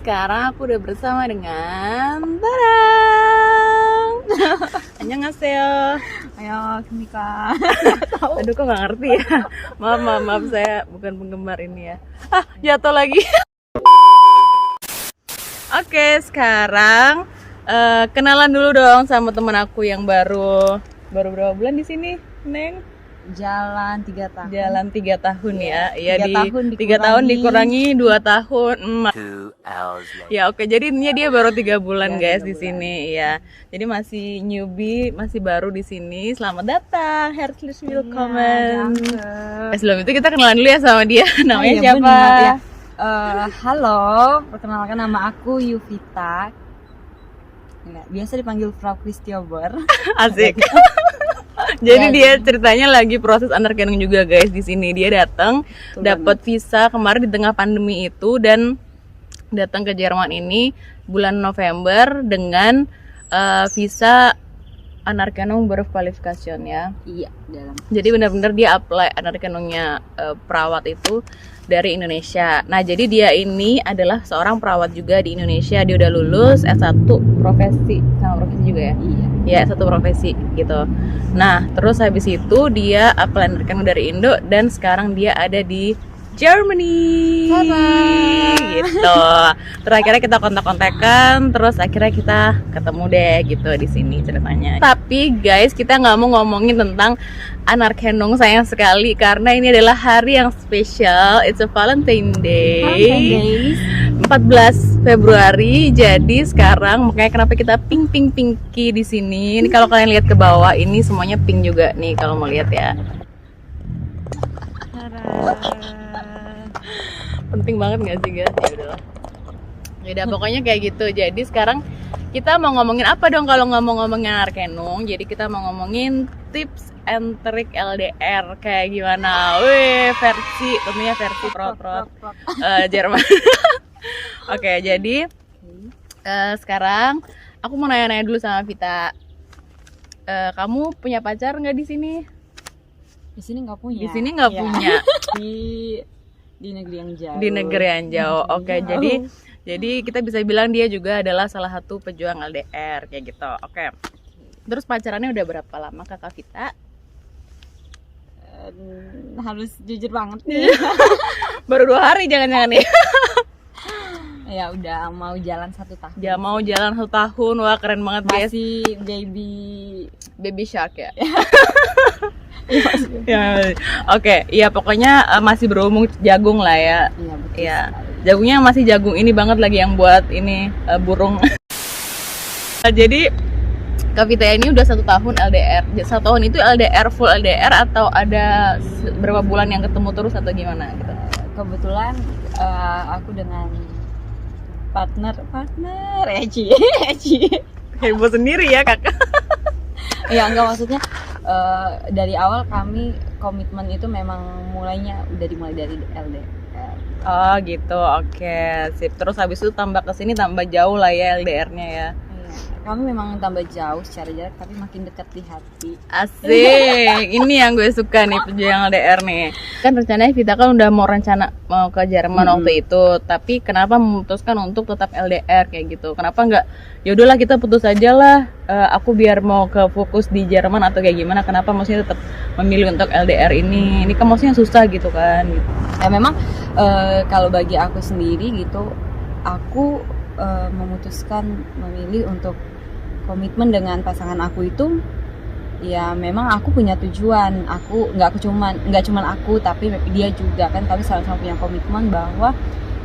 sekarang aku udah bersama dengan Barang. Annyeonghaseyo. Ayo, Kimika. Aduh, kok nggak ngerti ya. Maaf, saya bukan penggemar ini ya. Jatuh lagi. Oke, sekarang kenalan dulu dong sama temen aku yang baru berapa bulan di sini, Neng? Jalan 3 tahun. Jalan 3 tahun ya. Iya, 3 tahun dikurangi 2 tahun. Ya oke, jadi intinya dia baru 3 bulan guys di sini ya. Jadi masih newbie, masih baru di sini. Selamat datang, herzlich willkommen. Sebelum itu kita kenalan dulu ya sama dia. Namanya siapa? Bener, ya. Halo, perkenalkan nama aku Yuvita. Biasa dipanggil Frau Christiober. Asik. Jadi dia ceritanya lagi proses anerkennung juga guys di sini. Dia datang dapat visa kemarin di tengah pandemi itu dan datang ke Jerman ini bulan November dengan visa anerkennung berkualifikasi ya. Iya, dalam. Jadi benar-benar dia apply anerkennungnya perawat itu dari Indonesia. Nah, jadi dia ini adalah seorang perawat juga di Indonesia. Dia udah lulus S1 profesi sama profesi juga ya. Iya. Ya, satu profesi gitu. Nah, terus habis itu dia apply anerkennung dari Indo dan sekarang dia ada di Germany. Gitu. Terakhirnya kita kontak-kontakan, terus akhirnya kita ketemu deh gitu di sini ceritanya. Tapi guys, kita nggak mau ngomongin tentang anerkennung sayang sekali karena ini adalah hari yang spesial. It's a Valentine Day. 14 Februari. Jadi sekarang makanya kenapa kita pinky di sini. Ini kalau kalian lihat ke bawah ini semuanya pink juga nih kalau mau lihat ya. Penting banget nggak sih guys? Ya udahlah. Yaudah pokoknya kayak gitu. Jadi sekarang kita mau ngomongin apa dong kalau nggak mau ngomongin anerkennung? Jadi kita mau ngomongin tips and trick LDR kayak gimana? Tentunya versi pro Jerman. Oke, jadi sekarang aku mau nanya-nanya dulu sama Vita. Kamu punya pacar nggak di sini? Di sini nggak punya. Di sini nggak punya. Di negeri yang jauh. Di negeri yang jauh. Oke, jadi kita bisa bilang dia juga adalah salah satu pejuang LDR kayak gitu. Oke. Terus pacarannya udah berapa lama Kakak Vita? Harus jujur banget nih. Baru 2 hari jangan-jangan nih. Ya udah mau jalan 1 tahun. Ya mau jalan 1 tahun. Wah, keren banget guys. Masih baby shark ya. Ya, oke, ya pokoknya masih berumur jagung lah ya. Iya, betul. Ya, jagungnya masih jagung ini banget lagi yang buat ini burung. Jadi Kak Vita ini udah 1 tahun LDR. 1 tahun itu LDR full LDR atau ada berapa bulan yang ketemu terus atau gimana gitu? Kebetulan aku dengan partner Eci. Heboh sendiri ya kakak. Ya enggak, maksudnya dari awal kami komitmen itu memang dimulai dari LDR. Oh gitu, oke, sip. Terus habis itu tambah kesini tambah jauh lah ya LDR-nya ya. Kami memang tambah jauh secara jarak tapi makin dekat di hati. Asik, ini yang gue suka nih pejuang LDR nih. Kan rencananya Vita kan udah mau ke Jerman waktu itu, tapi kenapa memutuskan untuk tetap LDR kayak gitu? Kenapa nggak? Yaudahlah kita putus aja lah. Aku biar mau ke fokus di Jerman atau kayak gimana? Kenapa maksudnya tetap memilih untuk LDR ini? Ini kan maksudnya susah gitu kan? Gitu. Ya memang kalau bagi aku sendiri gitu, aku memutuskan memilih untuk komitmen dengan pasangan aku itu ya memang aku punya tujuan. Aku nggak cuman aku tapi dia juga kan, kami sama-sama punya komitmen bahwa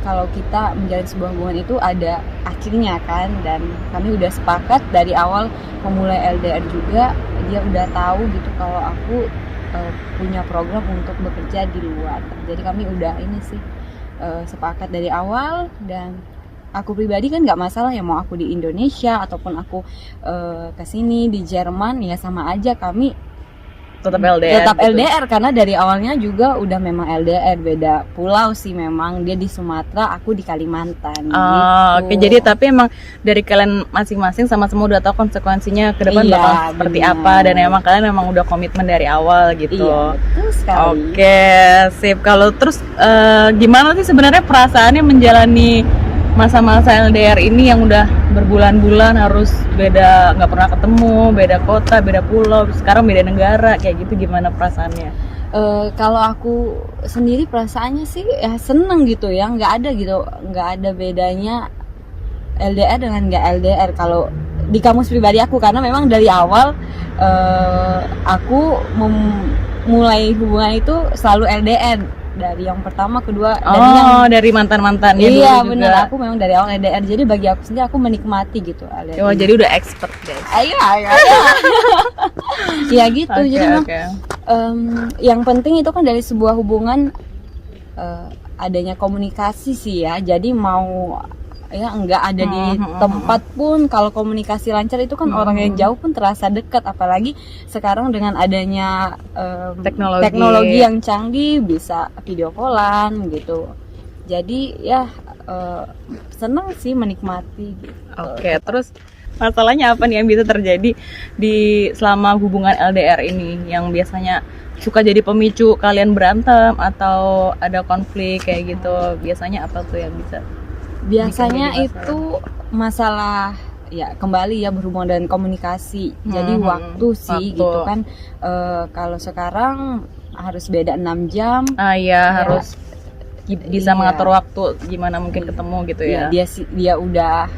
kalau kita menjalin sebuah hubungan itu ada akhirnya kan, dan kami udah sepakat dari awal memulai LDR juga. Dia udah tahu gitu kalau aku punya program untuk bekerja di luar. Jadi kami udah ini sih sepakat dari awal. Dan aku pribadi kan nggak masalah ya mau aku di Indonesia ataupun aku kesini di Jerman, ya sama aja kami tetap LDR. Tetap gitu. LDR karena dari awalnya juga udah memang LDR, beda pulau sih memang, dia di Sumatera, aku di Kalimantan. Oh, gitu. Oke, jadi tapi emang dari kalian masing-masing sama-sama udah tahu konsekuensinya ke depan bakal seperti apa, dan emang kalian memang udah komitmen dari awal gitu. Iya, betul sekali. Oke, sip. Kalau terus gimana sih sebenarnya perasaannya menjalani masa-masa LDR ini yang udah berbulan-bulan harus beda, nggak pernah ketemu, beda kota, beda pulau, sekarang beda negara, kayak gitu, gimana perasaannya? Kalau aku sendiri perasaannya sih ya seneng gitu ya, nggak ada bedanya LDR dengan nggak LDR kalau di kamus pribadi aku, karena memang dari awal aku mulai hubungan itu selalu LDR dari yang pertama, kedua, dari mantan-mantannya iya dulu bener, juga. aku memang dari awal LDR, jadi bagi aku sendiri aku menikmati gitu LDR. Oh, jadi udah expert guys. Ayo. Ya gitu, Oke, jadi memang oke. yang penting itu kan dari sebuah hubungan adanya komunikasi sih ya. Jadi mau ya nggak ada di tempat pun, kalau komunikasi lancar itu kan orang yang jauh pun terasa dekat. Apalagi sekarang dengan adanya teknologi yang canggih, bisa video callan gitu. Jadi ya senang sih, menikmati gitu. Oke, terus masalahnya apa nih yang bisa terjadi di selama hubungan LDR ini yang biasanya suka jadi pemicu kalian berantem atau ada konflik kayak gitu? Biasanya apa tuh yang bisa? Biasanya itu masalah ya, kembali ya berhubungan dengan komunikasi. Jadi waktu sih gitu kan. Kalau sekarang harus beda 6 jam. Ya, harus bisa iya, mengatur waktu, gimana mungkin ketemu gitu ya. Dia udah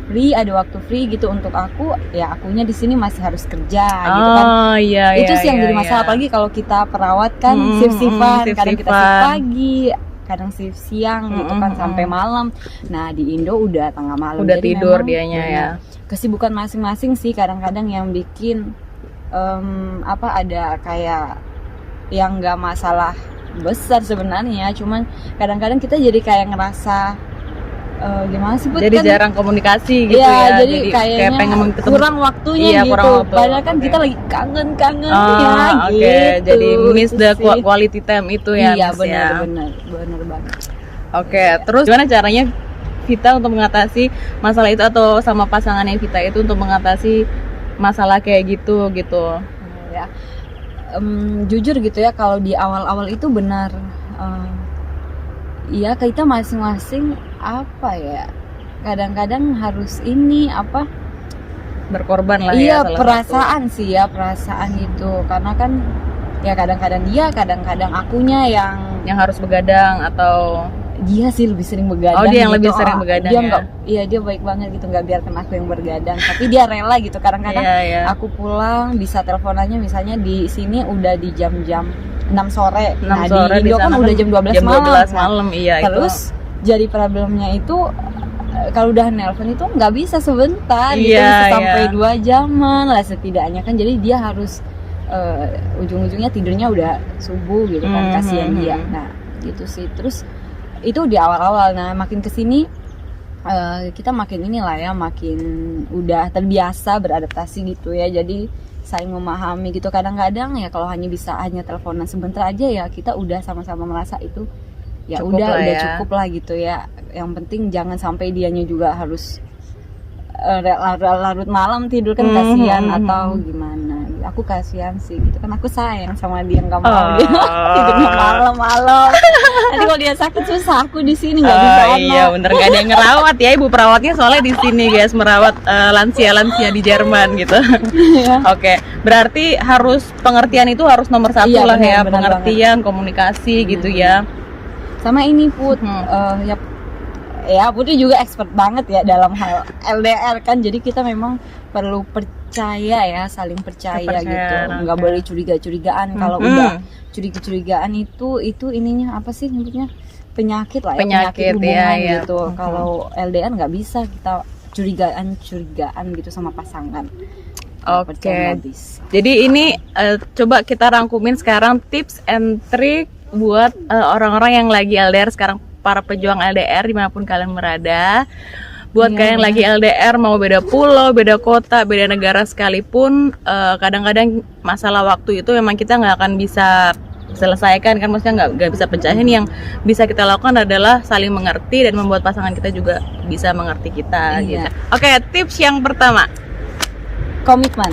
free, ada waktu free gitu untuk aku, ya akunya di sini masih harus kerja gitu kan. Iya, itu sih yang iya, jadi masalah, iya. apalagi kalau kita perawat kan shift-shiftan, kadang kita shift shift-shiftan. pagi, kadang shift siang gitu kan, sampai malam. Nah di Indo udah tengah malam, Udah jadi tidur memang dianya ya. kesibukan masing-masing sih kadang-kadang yang bikin ada kayak yang nggak masalah besar sebenarnya, cuman kadang-kadang kita jadi kayak ngerasa gimana sih, Jadi kan jarang komunikasi gitu ya, ya. jadi kayaknya kayak pengen ketemu. kurang waktunya Iya, gitu. kurang waktu. Padahal kan Oke. kita lagi kangen-kangen Oke, gitu. jadi miss Itu the sih. quality time itu ya. Iya, Miss, ya. bener banget. Oke, terus gimana caranya Vita untuk mengatasi masalah itu, atau sama pasangannya Vita itu untuk mengatasi masalah kayak gitu? Ya, jujur gitu ya, kalau di awal-awal itu benar, iya kita masing-masing apa ya, kadang-kadang harus Berkorban lah iya, ya. perasaan sih ya, perasaan itu, karena kan ya kadang-kadang dia, kadang-kadang akunya yang harus begadang, atau dia sih lebih sering begadang. Oh, dia yang gitu. lebih sering begadang dia ya? nggak, iya dia baik banget gitu, nggak biarkan aku yang bergadang, tapi dia rela gitu. Kadang-kadang Iya. aku pulang bisa teleponannya, misalnya di sini udah di jam-jam 6 sore. 6 Nah sore di Indo kan udah jam 12 jam 12 malam. malam, iya. Terus jadi problemnya itu kalau udah nelpon itu nggak bisa sebentar gitu, Iya, bisa sampai iya. 2 jaman lah setidaknya kan. Jadi dia harus ujung-ujungnya tidurnya udah subuh gitu kan, kasihan dia. Nah gitu sih. Terus itu di awal-awal. Nah makin kesini kita makin inilah ya, makin udah terbiasa beradaptasi gitu ya. Jadi saling memahami gitu. Kadang-kadang ya kalau hanya teleponan sebentar aja ya, kita udah sama-sama merasa itu ya Cukup udah lah ya. cukup lah gitu ya. Yang penting jangan sampai dianya juga harus larut malam tidur kan, kasihan atau gimana. Aku kasihan sih gitu kan, aku sayang sama dia, nggak mau dia tidurnya malam-malam. Nanti kalau dia sakit susah aku di sini, nggak bisa. Iya bener, nggak ada yang ngerawat ya, ibu perawatnya soalnya di sini guys, merawat lansia-lansia di Jerman gitu. Oke, berarti harus pengertian itu harus nomor satu Iya, lah ya, benar pengertian, komunikasi gitu ya. Sama ini Put, ya Putri juga expert banget ya dalam hal LDR kan, jadi kita memang perlu percaya ya, saling percaya gitu, nggak boleh curiga-curigaan. Kalau udah curiga-curigaan itu ininya apa sih nyebutnya, penyakit lah ya, penyakit hubungan ya. gitu. Kalau LDR nggak bisa kita curigaan gitu sama pasangan. Oke, jadi ini coba kita rangkumin sekarang tips and trick buat orang-orang yang lagi LDR sekarang, para pejuang LDR dimanapun kalian berada. Buat kalian yang lagi LDR, mau beda pulau, beda kota, beda negara sekalipun, kadang-kadang masalah waktu itu memang kita nggak akan bisa selesaikan kan, maksudnya nggak bisa pecahin. Yang bisa kita lakukan adalah saling mengerti dan membuat pasangan kita juga bisa mengerti kita. Gitu. Oke, tips yang pertama, komitmen.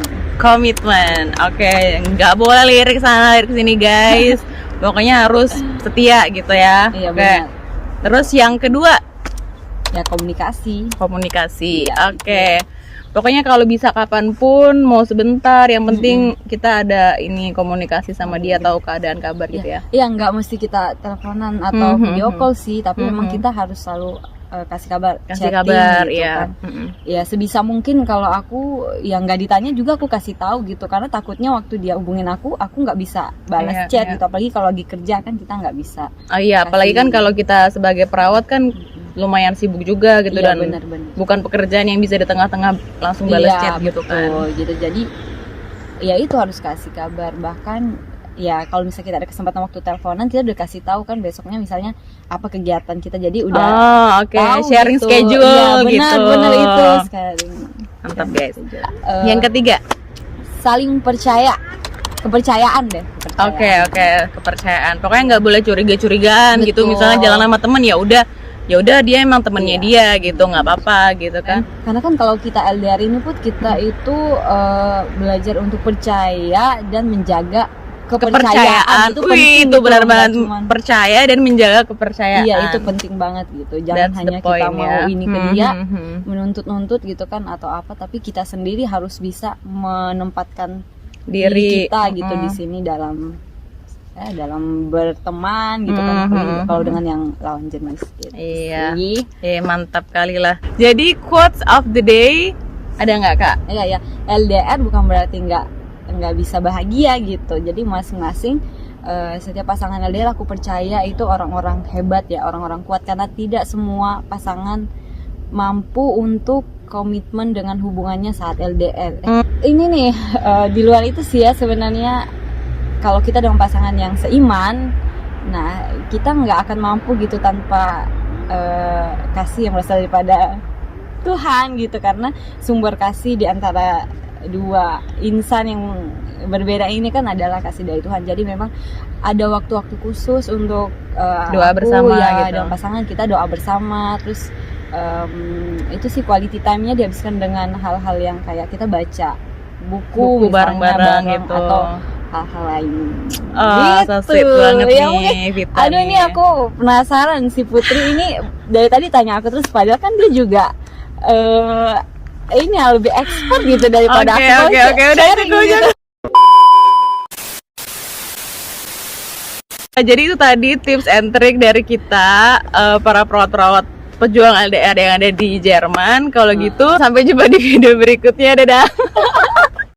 Oke, nggak boleh lirik sana lirik sini guys. Pokoknya harus setia gitu ya. Iya, Oke. benar. Terus yang kedua, ya komunikasi. Komunikasi. Iya, Oke. Pokoknya kalau bisa kapanpun, mau sebentar, yang penting kita ada ini komunikasi sama dia, tahu keadaan kabar gitu ya. Iya, nggak mesti kita teleponan atau video call sih, tapi memang kita harus selalu kasih kabar, Kasih chatting kabar gitu ya. kan. Ya sebisa mungkin kalau aku yang nggak ditanya juga aku kasih tahu gitu, karena takutnya waktu dia hubungin aku nggak bisa balas chat gitu, apalagi kalau lagi kerja kan kita nggak bisa. Oh iya, apalagi kan kalau kita sebagai perawat kan lumayan sibuk juga gitu, Iya, dan bener-bener. bukan pekerjaan yang bisa di tengah-tengah langsung balas chat gitu kan. Gitu. Jadi ya itu harus kasih kabar, bahkan ya kalau misalnya kita ada kesempatan waktu teleponan kita udah kasih tahu kan besoknya misalnya apa kegiatan kita, jadi udah tahu sharing gitu. schedule Iya, gitu. benar itu sekarang. Mantap guys. Eh, Yang ketiga, saling percaya, kepercayaan deh. oke, kepercayaan. Pokoknya nggak boleh curiga-curigaan gitu. Betul. Misalnya jalan sama temen ya udah dia emang temennya dia gitu, nggak apa-apa gitu kan. Karena kan kalau kita LDR ini pun kita itu belajar untuk percaya dan menjaga kepercayaan. Itu penting itu gitu, benar nggak banget, cuman- percaya dan menjaga kepercayaan. Iya, itu penting banget gitu. Jangan That's hanya the point, kita mau ya. ini ke dia menuntut-nuntut gitu kan atau apa, tapi kita sendiri harus bisa menempatkan diri kita gitu di sini dalam berteman gitu kan, apalagi kalau dengan yang lawan jenis gitu. Iya. sih. Mantap kali lah. Jadi quotes of the day ada nggak Kak? Iya ya, LDR bukan berarti nggak bisa bahagia gitu. Jadi masing-masing setiap pasangan LDR aku percaya itu orang-orang hebat ya, orang-orang kuat, karena tidak semua pasangan mampu untuk komitmen dengan hubungannya saat LDR. Ini nih di luar itu sih ya sebenarnya, kalau kita dengan pasangan yang seiman, nah kita nggak akan mampu gitu tanpa kasih yang berasal daripada Tuhan gitu, karena sumber kasih di antara dua insan yang berbeda ini kan adalah kasih dari Tuhan. Jadi memang ada waktu-waktu khusus untuk Doa bersama gitu. dengan pasangan kita doa bersama, terus itu sih quality time-nya dihabiskan dengan hal-hal yang kayak kita baca buku misalnya bareng-bareng gitu, atau hal-hal lain. So sweet banget Ya, nih Vita. Aduh, ini aku penasaran si Putri ini dari tadi tanya aku terus, padahal kan dia juga ini lebih expert gitu daripada aku. Oke, udah itu gitu. Jadi itu tadi tips and trick dari kita para perawat-perawat pejuang LDR yang ada di Jerman. Kalau gitu sampai jumpa di video berikutnya. Dadah.